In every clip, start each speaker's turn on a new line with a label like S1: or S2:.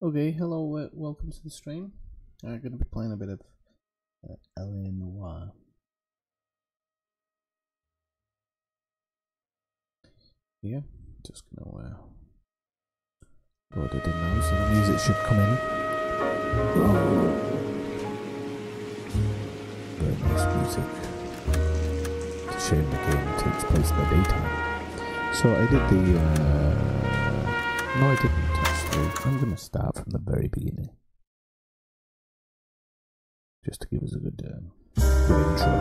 S1: Okay, hello, welcome to the stream. I'm going to be playing a bit of L.A Noire. Yeah, just gonna go ahead and now, so the music should come in. Oh. Very nice music. It's a shame the game takes place in the daytime. So I did the, no I didn't actually. I'm gonna start from the very beginning. Just to give us a good intro.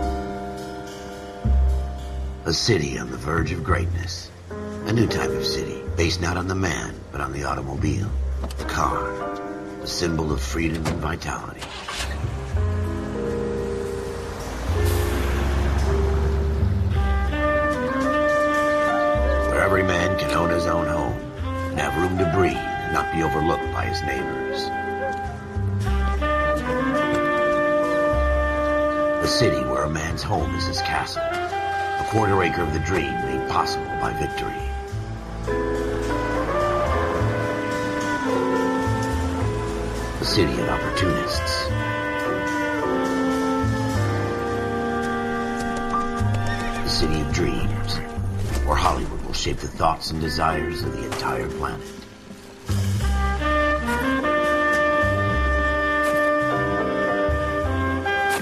S2: A city on the verge of greatness. A new type of city, based not on the man, but on the automobile, the car, the symbol of freedom and vitality. Where every man can own his own home, and have room to breathe, and not be overlooked by his neighbors. A city where a man's home is his castle, a quarter acre of the dream made possible by victory. A city of opportunists. A city of dreams, where Hollywood will shape the thoughts and desires of the entire planet.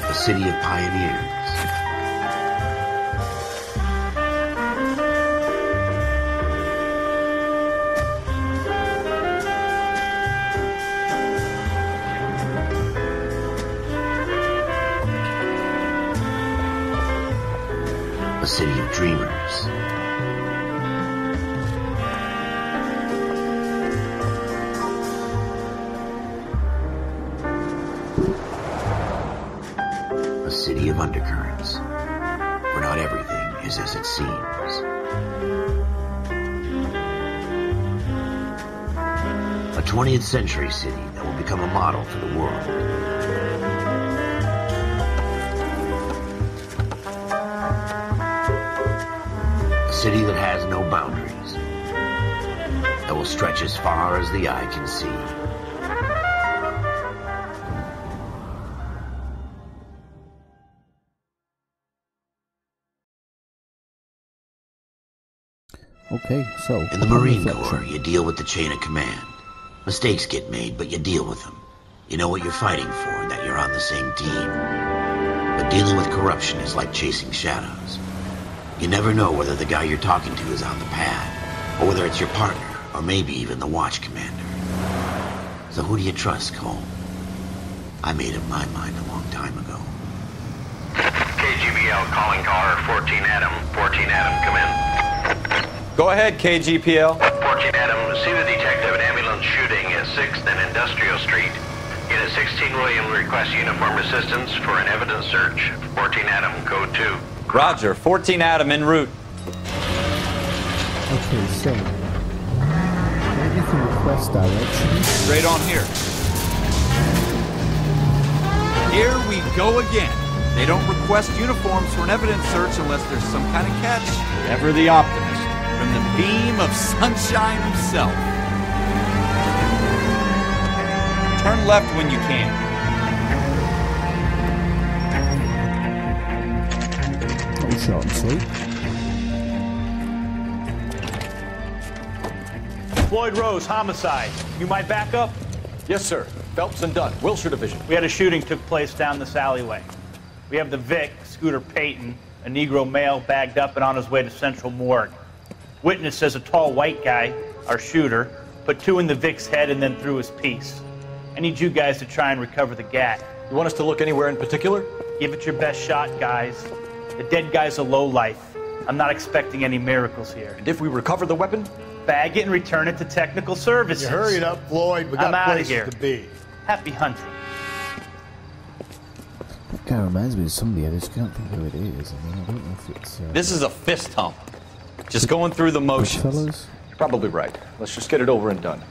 S2: A city of pioneers. A city of dreamers. A city of undercurrents, where not everything is as it seems. A 20th century city that will become a model for the world. A city that has no boundaries, that will stretch as far as the eye can see.
S1: Okay, so
S2: in the Marine Corps, you deal with the chain of command. Mistakes get made, but you deal with them. You know what you're fighting for and that you're on the same team. But dealing with corruption is like chasing shadows. You never know whether the guy you're talking to is on the pad, or whether it's your partner, or maybe even the watch commander. So who do you trust, Cole? I made up my mind a long time ago.
S3: KGBL calling caller 14 Adam. 14 Adam, come in.
S4: Go ahead, KGPL.
S3: 14 Adam, see the detective an ambulance shooting at 6th and Industrial Street. Unit 16 William requests uniform assistance for an evidence search. 14 Adam, code 2.
S4: Roger, 14 Adam en route.
S1: Okay, so you can request directions.
S5: Straight on here. Here we go again. They don't request uniforms for an evidence search unless there's some kind of catch. Ever the optimist. From the beam of sunshine himself. Turn left when you can.
S1: Oh, short and sweet.
S6: Floyd Rose, homicide. You might back up?
S7: Yes, sir. Phelps and Dunn, Wilshire Division.
S6: We had a shooting took place down this alleyway. We have the Vic, Scooter Payton, a Negro male bagged up and on his way to Central Morgue. Witness says a tall white guy, our shooter, put 2 in the Vic's head and then threw his piece. I need you guys to try and recover the gat.
S7: You want us to look anywhere in particular?
S6: Give it your best shot, guys. The dead guy's a lowlife. I'm not expecting any miracles here.
S7: And if we recover the weapon?
S6: Bag it and return it to technical services.
S8: You hurry it up, Floyd. We got places to be.
S6: Happy hunting.
S1: That guy reminds me of somebody. I just can't think who it is. I mean, I don't know if it's.
S4: This is a fist hump. Just going through the motions.
S1: Fellas?
S7: You're probably right. Let's just get it over and done.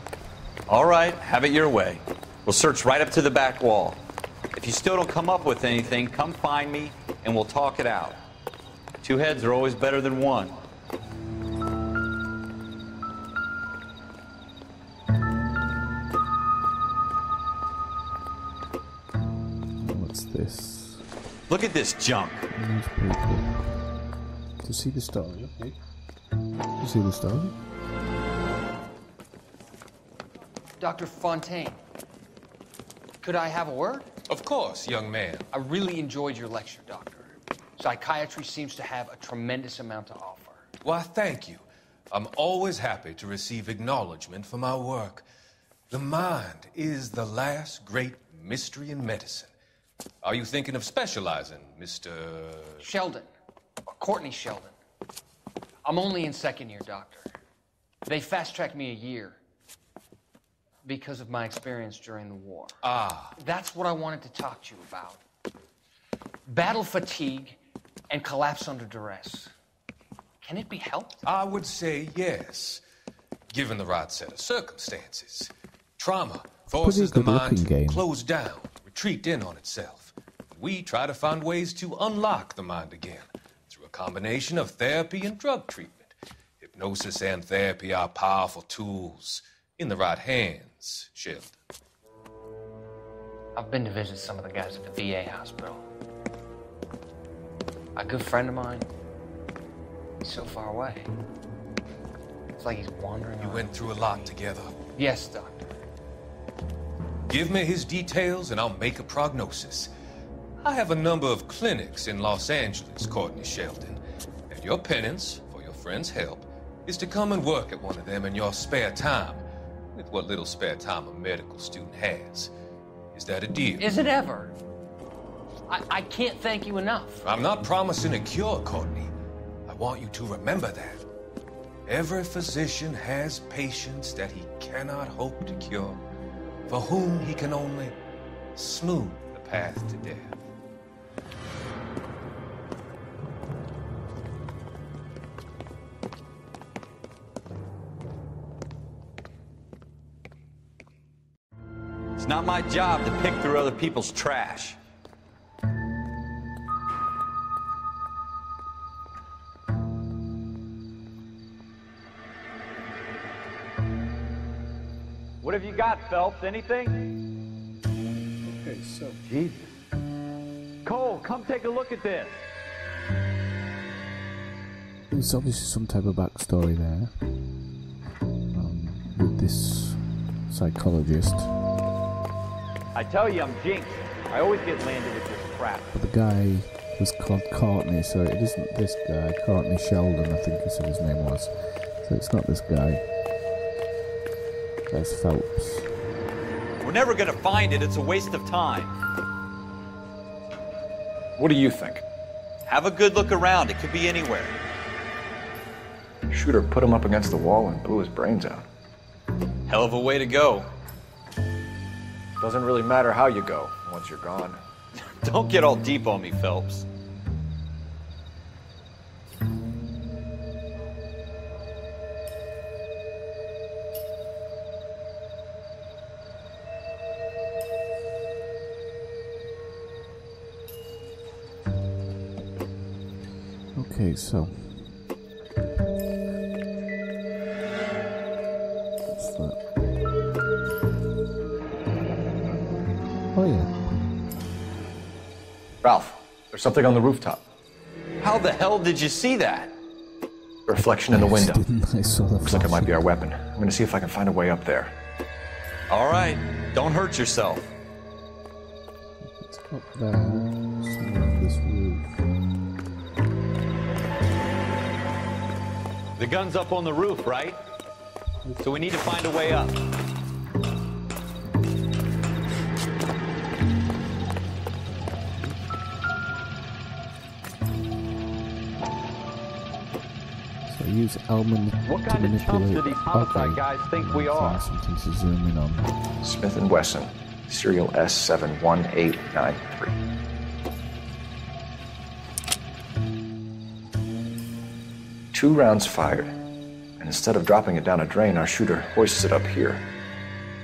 S4: All right, have it your way. We'll search right up to the back wall. If you still don't come up with anything, come find me and we'll talk it out. 2 heads are always better than 1.
S1: this.
S4: Look at this junk.
S1: Newspaper. To see the story, okay. To see the story.
S9: Dr. Fontaine, could I have a word?
S10: Of course, young man.
S9: I really enjoyed your lecture, Doctor. Psychiatry seems to have a tremendous amount to offer.
S10: Why, thank you. I'm always happy to receive acknowledgement for my work. The mind is the last great mystery in medicine. Are you thinking of specializing, Mr.
S9: Sheldon, or Courtney Sheldon. I'm only in second year, Doctor. They fast-tracked me a year because of my experience during the war.
S10: Ah.
S9: That's what I wanted to talk to you about. Battle fatigue and collapse under duress. Can it be helped?
S10: I would say yes, given the right set of circumstances. Trauma forces the mind to close down, retreat in on itself. We try to find ways to unlock the mind again through a combination of therapy and drug treatment. Hypnosis and therapy are powerful tools in the right hands, Sheldon.
S9: I've been to visit some of the guys at the VA hospital. A good friend of mine, he's so far away. It's like he's wandering around.
S10: You went through a lot together.
S9: Yes, Doctor.
S10: Give me his details and I'll make a prognosis. I have a number of clinics in Los Angeles, Courtney Sheldon, and your penance, for your friend's help, is to come and work at one of them in your spare time, with what little spare time a medical student has. Is that a deal?
S9: Is it ever? I can't thank you enough.
S10: I'm not promising a cure, Courtney. I want you to remember that. Every physician has patients that he cannot hope to cure, for whom he can only smooth the path to death.
S4: It's not my job to pick through other people's trash.
S6: What have you got, Phelps? Anything?
S1: Okay, so.
S6: Jesus. Cole, come take a look at this.
S1: There's obviously some type of backstory there. With this psychologist.
S6: I tell you, I'm jinxed. I always get landed with this crap.
S1: But the guy was called Courtney, so it isn't this guy. Courtney Sheldon, I think he said his name was. So it's not this guy. That's Phelps.
S4: We're never gonna find it. It's a waste of time.
S7: What do you think?
S4: Have a good look around. It could be anywhere.
S7: Shooter put him up against the wall and blew his brains out.
S4: Hell of a way to go.
S7: Doesn't really matter how you go once you're gone.
S4: Don't get all deep on me, Phelps.
S1: Okay, so. What's that? Oh, yeah.
S7: Ralph, there's something on the rooftop.
S4: How the hell did you see that?
S7: A reflection in the window.
S1: I saw the
S7: Looks like it might be our weapon. I'm gonna see if I can find a way up there.
S4: All right. Don't hurt yourself.
S1: It's up there. Somewhere on this roof.
S4: The gun's up on the roof, right? So we need to find a way up.
S1: So use Elman
S6: What
S1: to
S6: kind of chumps
S1: manipulate.
S6: do these homicide guys think we are?
S1: Something to zoom in on.
S7: Smith & Wesson, serial S71893. Two rounds fired, and instead of dropping it down a drain, our shooter hoists it up here.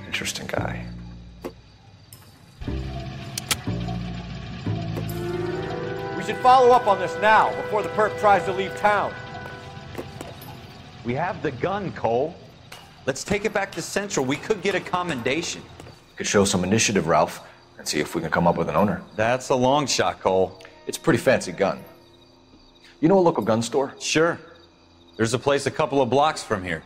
S7: Interesting guy.
S5: We should follow up on this now, before the perp tries to leave town.
S4: We have the gun, Cole. Let's take it back to Central. We could get a commendation.
S7: Could show some initiative, Ralph, and see if we can come up with an owner.
S4: That's a long shot, Cole.
S7: It's a pretty fancy gun. You know a local gun store?
S4: Sure. There's a place a couple of blocks from here.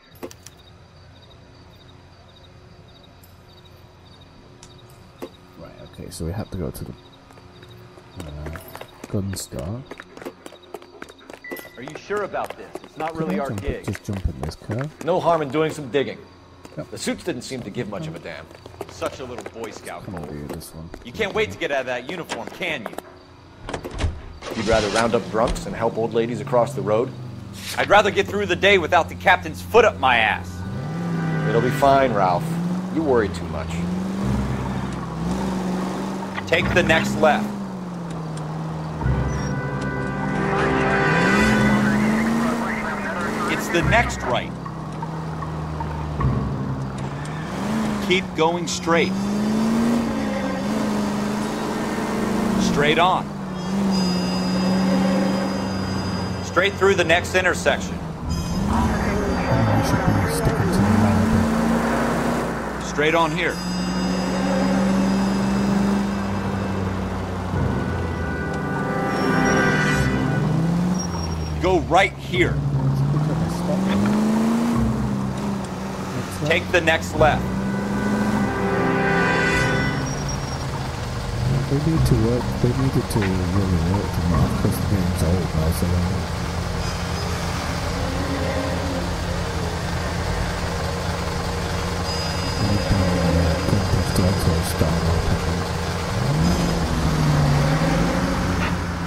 S1: Right, okay, so we have to go to the gun store.
S5: Are you sure about this? It's not really our gig.
S1: Just jump in this car.
S7: No harm in doing some digging.
S1: Yep.
S7: The suits didn't seem to give much of a damn.
S4: Such a little Boy Scout,
S1: Come on,
S4: Cole.
S1: do this one.
S4: You can't wait to get out of that uniform, can you?
S7: You'd rather round up drunks and help old ladies across the road?
S4: I'd rather get through the day without the captain's foot up my ass.
S7: It'll be fine, Ralph. You worry too much.
S4: Take the next left. It's the next right. Keep going straight. Straight on. Straight through the next intersection. Straight on here. Go right here. Take the next left.
S1: They need to work. They needed to really work to mark because the game's old now, so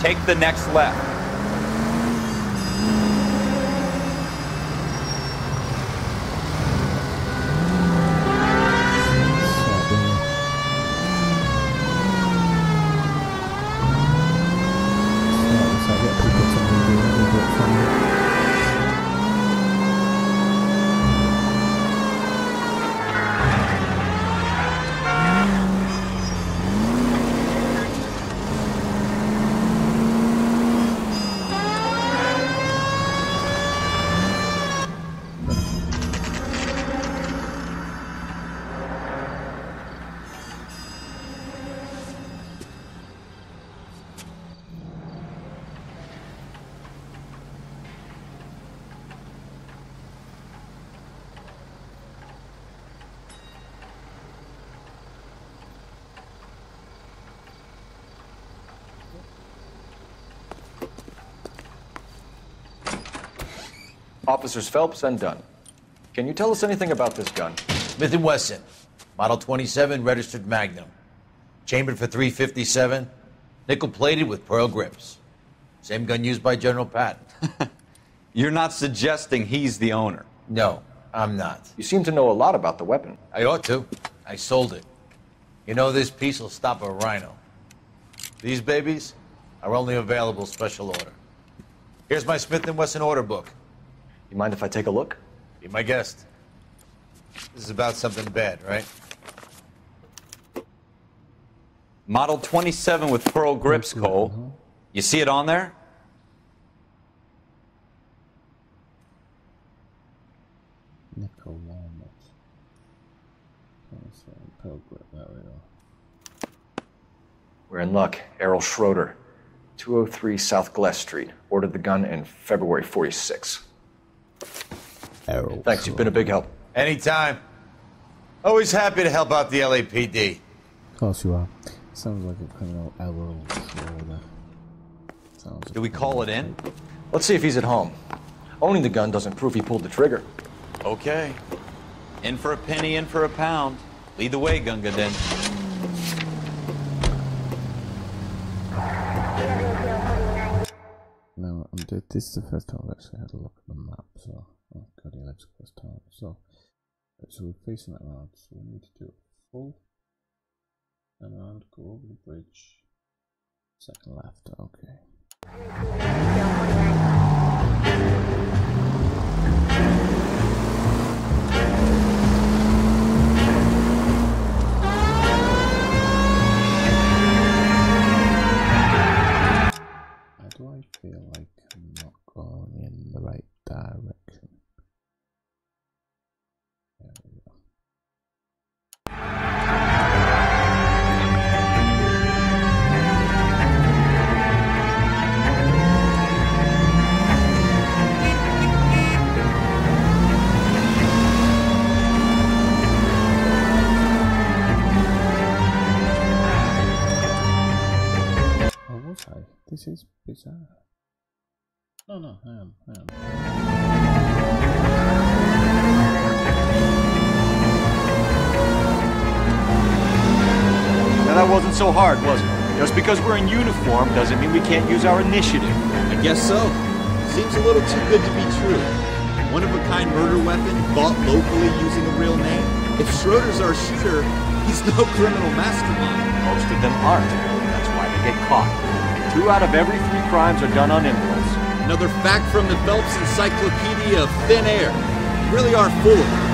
S4: Take the next left.
S7: Officers Phelps and Dunn. Can you tell us anything about this gun?
S11: Smith & Wesson, Model 27, registered Magnum. Chambered for .357, nickel-plated with pearl grips. Same gun used by General Patton.
S4: You're not suggesting he's the owner?
S11: No, I'm not.
S7: You seem to know a lot about the weapon.
S11: I ought to. I sold it. You know, this piece will stop a rhino. These babies are only available special order. Here's my Smith & Wesson order book.
S7: You mind if I take a look?
S11: Be my guest. This is about something bad, right?
S4: Model 27 with pearl grips, Cole. You see it on there?
S1: Nickel walnut. Pearl grip, there we go.
S7: We're in luck. Errol Schroeder, 203 South Glass Street. Ordered the gun in February '46.
S1: Errol.
S7: Thanks, you've been a big help.
S11: Anytime. Always happy to help out the LAPD.
S1: Of course you are. Sounds like a criminal Errol Schroeder.
S4: Do we call it in?
S7: Let's see if he's at home. Owning the gun doesn't prove he pulled the trigger.
S4: Okay. In for a penny, in for a pound. Lead the way, Gunga Din.
S1: No, this is the first time I've actually had a look at the map, so... Oh god, he lives across town. So we're facing that around, so we need to do it full. And around, go over the bridge. Second left, okay. How do I feel like I'm not going in the right direction? There we go. This is bizarre. Oh no, I am.
S7: Now that wasn't so hard, was it? Just because we're in uniform doesn't mean we can't use our initiative.
S5: I guess so. Seems a little too good to be true. One-of-a-kind murder weapon bought locally using a real name. If Schroeder's our shooter, he's no criminal mastermind.
S7: Most of them aren't. That's why they get caught. 2 out of every 3 crimes are done on impulse.
S5: Another fact from the Phelps Encyclopedia of Thin Air. You really are full of it.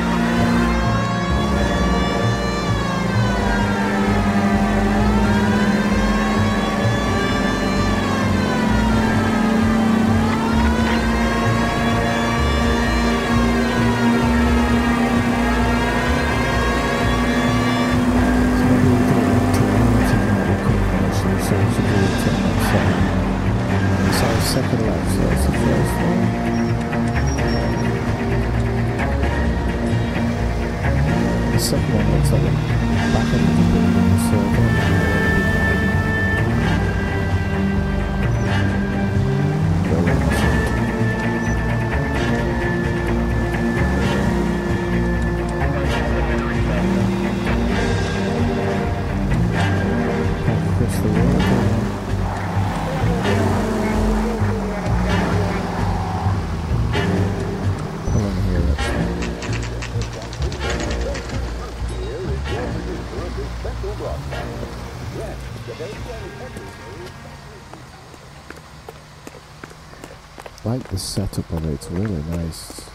S1: Like the setup of it, it's really nice.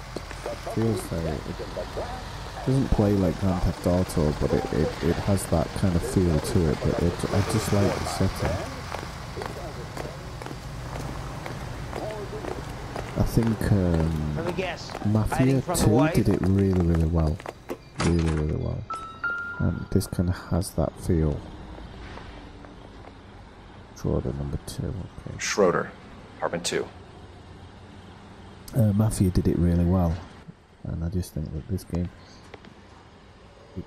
S1: Feels very. It doesn't play like Grand Theft Auto, but it has that kind of feel to it. But I just like the setup. I think Mafia 2 did it really well. Really well. And this kind of has that feel. Schroeder number 2, okay.
S7: Schroeder, Apartment 2.
S1: Mafia did it really well, and I just think that this game, the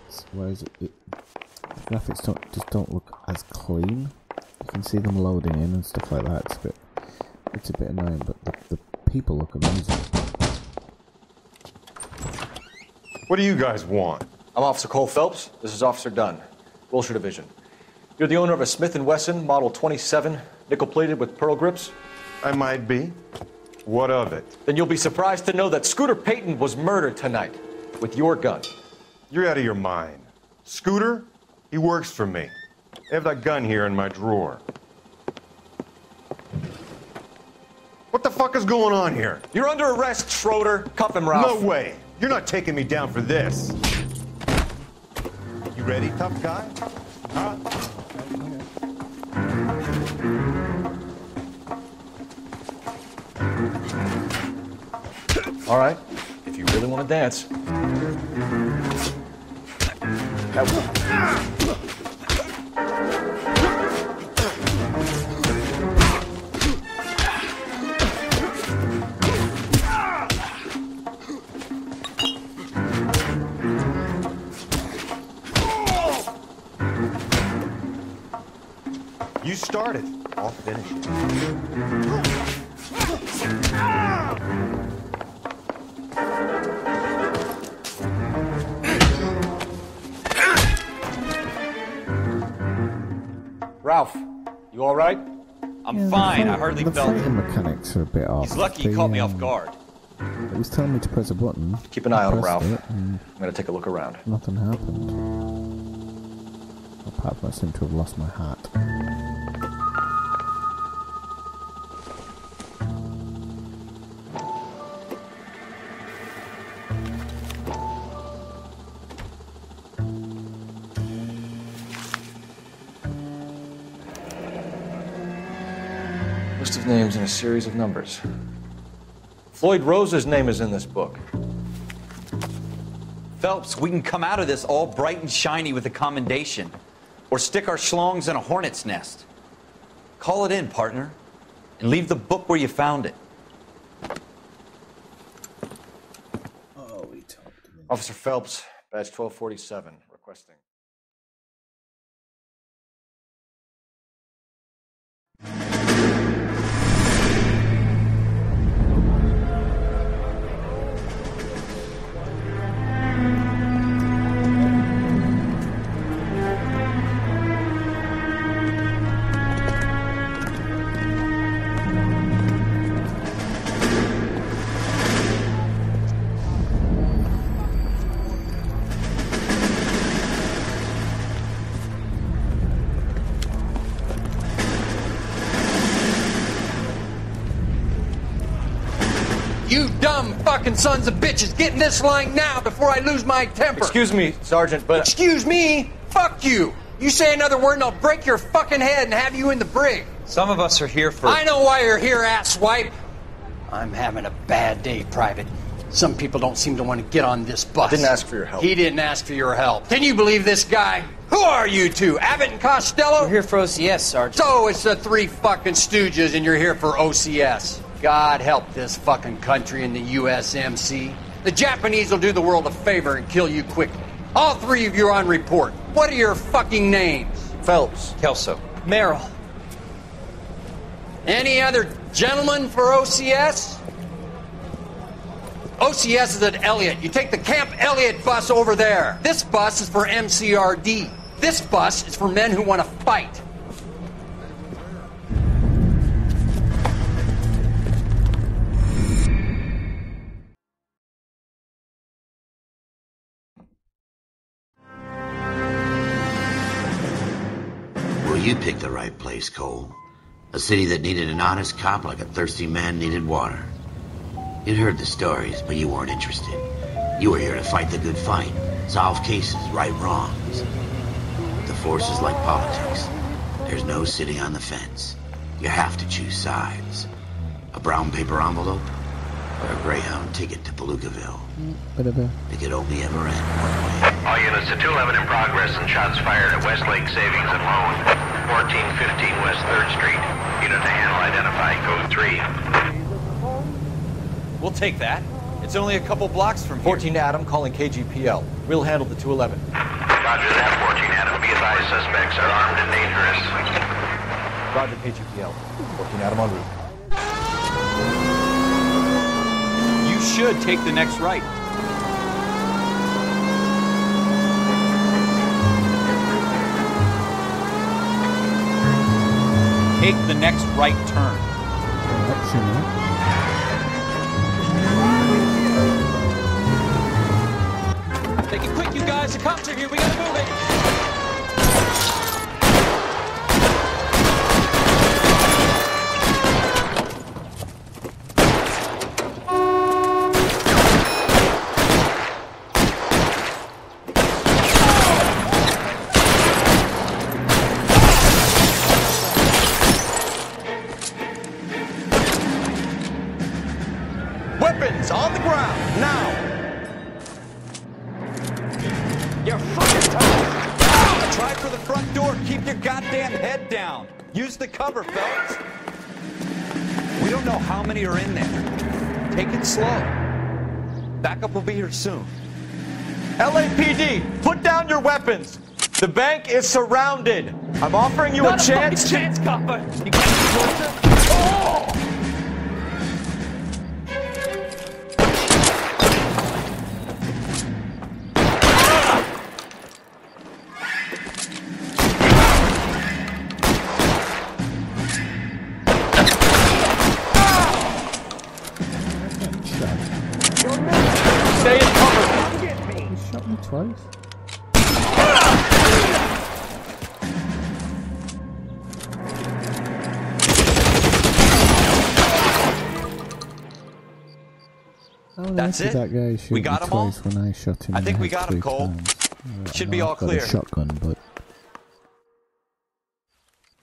S1: graphics don't look as clean. You can see them loading in and stuff like that. It's a bit annoying, but the people look amazing.
S12: What do you guys want?
S7: I'm Officer Cole Phelps. This is Officer Dunn, Wilshire Division. You're the owner of a Smith & Wesson Model 27, nickel-plated with pearl grips?
S12: I might be. What of it?
S7: Then you'll be surprised to know that Scooter Payton was murdered tonight with your gun.
S12: You're out of your mind. Scooter? He works for me. I have that gun here in my drawer. What the fuck is going on here?
S7: You're under arrest, Schroeder. Cuff him, Ralph.
S12: No way. You're not taking me down for this. You ready, tough guy? Huh?
S7: All right, if you really want to dance.
S12: You started. I'll finish it.
S7: Ralph, you all right?
S4: I'm fine. I hardly felt it.
S1: The fighting mechanics are a bit off.
S4: He's lucky he caught me off guard.
S1: It was telling me to press a button.
S7: Keep an eye on him, Ralph. I'm going to take a look around.
S1: Nothing happened. Apart from I seem to have lost my hat.
S7: List of names and a series of numbers. Floyd Rose's name is in this book.
S4: Phelps, we can come out of this all bright and shiny with a commendation. Or stick our schlongs in a hornet's nest. Call it in, partner. And leave the book where you found it.
S1: Oh, he talked to me.
S7: Officer Phelps, badge 1247, requesting.
S9: You dumb fucking sons of bitches, get in this line now before I lose my temper.
S7: Excuse me, Sergeant, but...
S9: Excuse me? Fuck you. You say another word and I'll break your fucking head and have you in the brig.
S4: Some of us are here for...
S9: I know why you're here, asswipe. I'm having a bad day, Private. Some people don't seem to want to get on this bus.
S7: I didn't ask for your help.
S9: He didn't ask for your help. Can you believe this guy? Who are you two? Abbott and Costello?
S13: We're here for OCS, Sergeant.
S9: So it's the three fucking stooges and you're here for OCS. God help this fucking country and the USMC. The Japanese will do the world a favor and kill you quickly. All three of you are on report. What are your fucking names?
S7: Phelps.
S4: Kelso.
S13: Merrill.
S9: Any other gentlemen for OCS? OCS is at Elliott. You take the Camp Elliott bus over there. This bus is for MCRD. This bus is for men who want to fight.
S2: Well, you picked the right place, Cole. A city that needed an honest cop like a thirsty man needed water. You'd heard the stories, but you weren't interested. You were here to fight the good fight, solve cases, right wrongs. The force is like politics. There's no sitting on the fence. You have to choose sides. A brown paper envelope or a Greyhound ticket to Palookaville. It could only ever end one way.
S3: All units to 211 in progress and shots fired at Westlake Savings and Loan, 1415 West 3rd Street. Unit to handle identify, code 3.
S5: We'll take that. It's only a couple blocks from here.
S7: 14 Adam calling KGPL. We'll handle the 211.
S3: Roger that, 14 Adam. Be advised, suspects are armed and dangerous.
S7: Roger, KGPL. 14 Adam en route.
S5: You should take the next right. Take the next right turn.
S13: Take it quick, you guys. The cops are here. We gotta move it.
S7: Weapons on the ground, now!
S5: You're fucking tired. Try for the front door. Keep your goddamn head down. Use the cover, Phelps. We don't know how many are in there. Take it slow. Backup will be here soon.
S7: LAPD, put down your weapons. The bank is surrounded. I'm offering you a chance.
S13: Chance, copper. You can't be closer. Oh!
S7: Stay in cover.
S1: He shot me twice.
S5: That's it.
S1: That guy shoot
S5: we got
S1: me
S5: him all.
S1: twice when I shot him.
S5: I think
S1: in the
S5: we
S1: head
S5: got him,
S1: 3
S5: Cole.
S1: times.
S5: Should
S1: I
S5: be
S1: know
S5: all
S1: I've got
S5: clear.
S1: A shotgun, but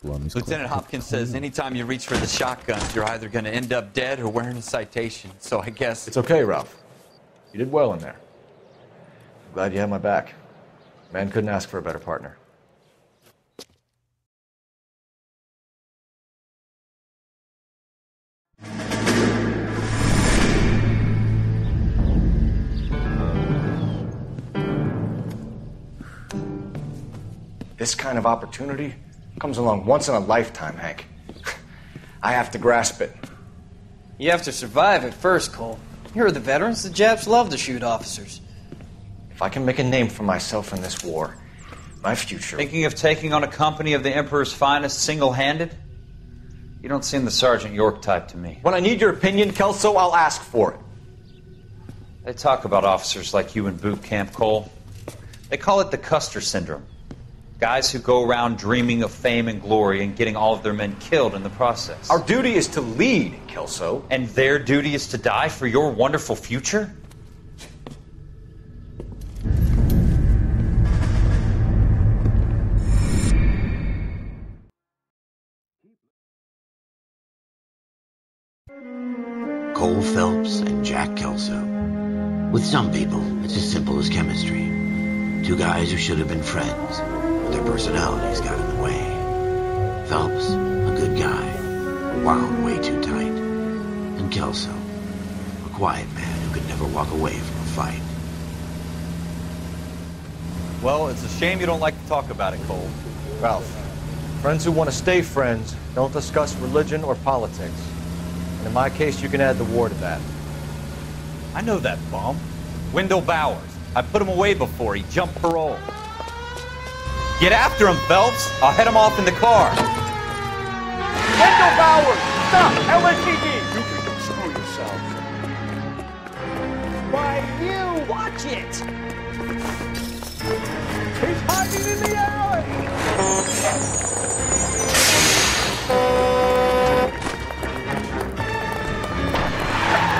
S4: Lieutenant Hopkins says anytime you reach for the shotguns, you're either going to end up dead or wearing a citation. So I guess...
S7: It's okay, Ralph. You did well in there. I'm glad you had my back. Man couldn't ask for a better partner. This kind of opportunity comes along once in a lifetime, Hank. I have to grasp it.
S13: You have to survive it first, Cole. Here are the veterans. The Japs love to shoot officers.
S7: If I can make a name for myself in this war, my future...
S14: Thinking of taking on a company of the Emperor's finest single-handed? You don't seem the Sergeant York type to me.
S7: When I need your opinion, Kelso, I'll ask for it.
S14: They talk about officers like you in boot camp, Cole. They call it the Custer syndrome. Guys who go around dreaming of fame and glory and getting all of their men killed in the process.
S7: Our duty is to lead, Kelso.
S14: And their duty is to die for your wonderful future?
S2: Cole Phelps and Jack Kelso. With some people, it's as simple as chemistry. Two guys who should have been friends, but their personalities got in the way. Phelps, a good guy, wound way too tight. And Kelso, a quiet man who could never walk away from a fight.
S4: Well, it's a shame you don't like to talk about it, Cole.
S7: Ralph, friends who want to stay friends don't discuss religion or politics. And in my case, you can add the war to that.
S4: I know that bum. Wendell Bowers. I put him away before he jumped parole. Get after him, Phelps. I'll head him off in the car.
S6: Wendell Bowers! Stop! LSPD! You can go screw yourself. Why, you! Watch it! He's hiding in the alley!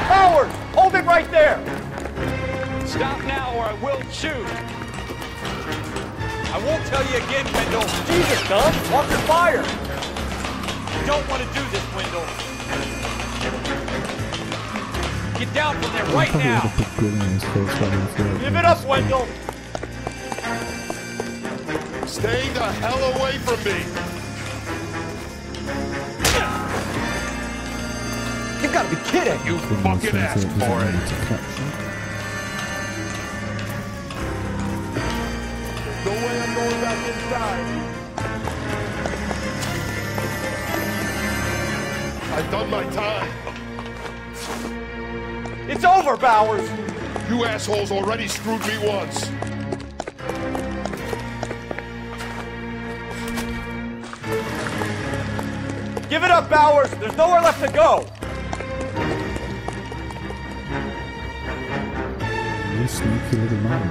S6: Bowers! Hold it right there! Stop now or I will shoot!
S4: I won't tell you again, Wendell.
S6: Jesus, Dunn! Watch your fire!
S4: You don't want to do this, Wendell. Get down from there right now!
S6: Give it up, Wendell!
S8: Stay the hell away from me!
S7: You've got to be kidding!
S8: You fucking asked for it! No way I'm going back inside! I've done my time!
S6: It's over, Bowers!
S8: You assholes already screwed me once!
S6: Give it up, Bowers! There's nowhere left to go!
S1: You sneaky little man.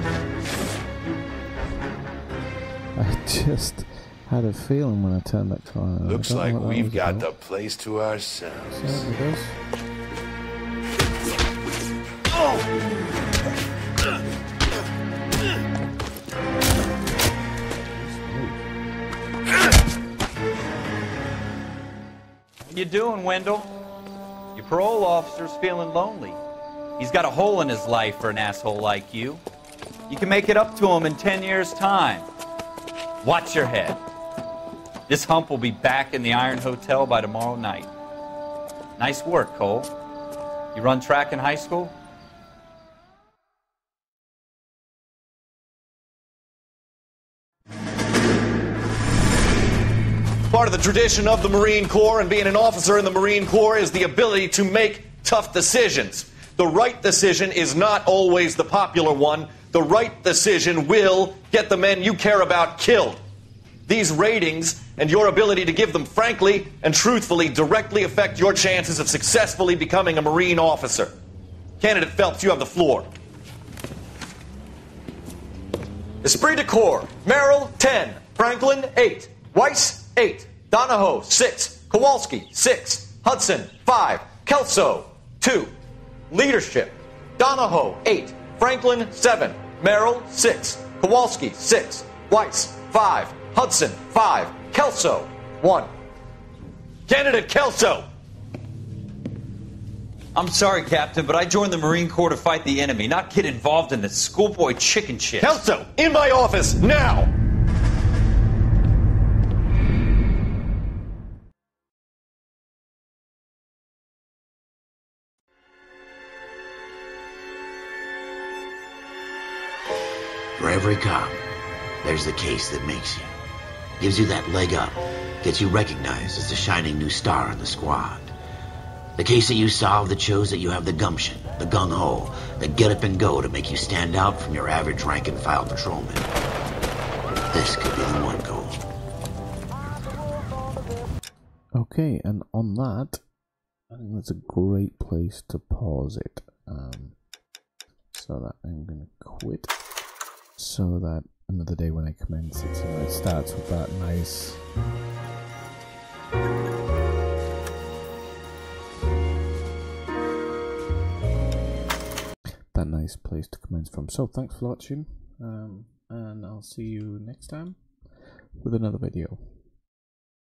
S1: I just had a feeling when I turned that car on.
S8: Looks like we've got the place to ourselves.
S4: What you doing, Wendell? Your parole officer's feeling lonely. He's got a hole in his life for an asshole like you. You can make it up to him in 10 years' time. Watch your head. This hump will be back in the Iron Hotel by tomorrow night. Nice work, Cole. You run track in high school?
S15: Part of the tradition of the Marine Corps and being an officer in the Marine Corps is the ability to make tough decisions. The right decision is not always the popular one. The right decision will get the men you care about killed. These ratings and your ability to give them frankly and truthfully directly affect your chances of successfully becoming a Marine officer. Candidate Phelps, you have the floor. Esprit de Corps, Merrill, 10. Franklin, 8. Weiss, 8. Donahoe, 6. Kowalski, 6. Hudson, 5. Kelso, 2. Leadership, Donahoe, 8. Franklin, 7. Merrill, 6. Kowalski, 6. Weiss, 5. Hudson, 5. Kelso, 1. Candidate Kelso!
S14: I'm sorry, Captain, but I joined the Marine Corps to fight the enemy, not get involved in this schoolboy chicken shit.
S15: Kelso, in my office, now!
S2: For every cop, there's the case that makes you. Gives you that leg up. Gets you recognized as the shining new star in the squad. The case that you solve that shows that you have the gumption, the gung-ho, the get up and go to make you stand out from your average rank-and-file patrolman. This could be the one, Cole.
S1: Okay, and on that, I think that's a great place to pause it. So that I'm going to quit. So that another day when I commence it. So it starts with that nice place to commence from. So thanks for watching, and I'll see you next time with another video.